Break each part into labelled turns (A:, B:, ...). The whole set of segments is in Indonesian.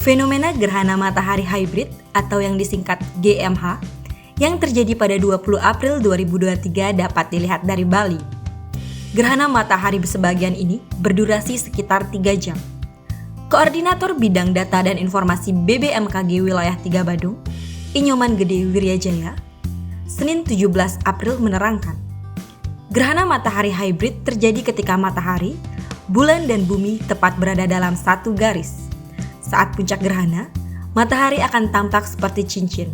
A: Fenomena gerhana matahari hybrid atau yang disingkat GMH yang terjadi pada 20 April 2023 dapat dilihat dari Bali. Gerhana matahari sebagian ini berdurasi sekitar 3 jam. Koordinator Bidang Data dan Informasi BBMKG Wilayah 3 Badung, Inyoman Gede Wiryajaya, Senin 17 April menerangkan, gerhana matahari hybrid terjadi ketika matahari, bulan dan bumi tepat berada dalam satu garis. Saat puncak gerhana, matahari akan tampak seperti cincin,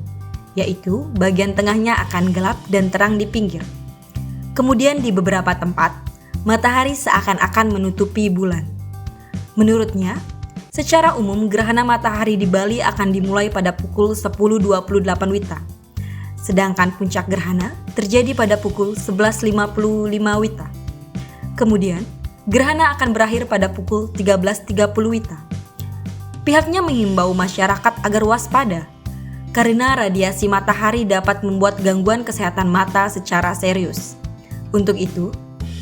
A: yaitu bagian tengahnya akan gelap dan terang di pinggir. Kemudian di beberapa tempat, matahari seakan-akan menutupi bulan. Menurutnya, secara umum gerhana matahari di Bali akan dimulai pada pukul 10.28 WITA. Sedangkan puncak gerhana terjadi pada pukul 11.55 WITA. Kemudian, gerhana akan berakhir pada pukul 13.30 WITA. Pihaknya mengimbau masyarakat agar waspada, karena radiasi matahari dapat membuat gangguan kesehatan mata secara serius. Untuk itu,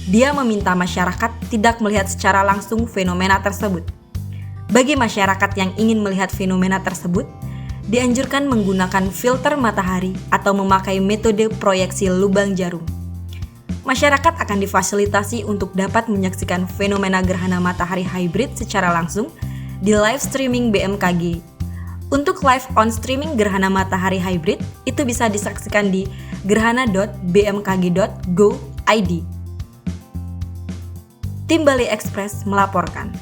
A: dia meminta masyarakat tidak melihat secara langsung fenomena tersebut. Bagi masyarakat yang ingin melihat fenomena tersebut, dianjurkan menggunakan filter matahari atau memakai metode proyeksi lubang jarum. Masyarakat akan difasilitasi untuk dapat menyaksikan fenomena gerhana matahari hybrid secara langsung di live streaming BMKG. Untuk live on streaming gerhana matahari hybrid itu bisa disaksikan di gerhana.bmkg.go.id. Tim Bali Express melaporkan.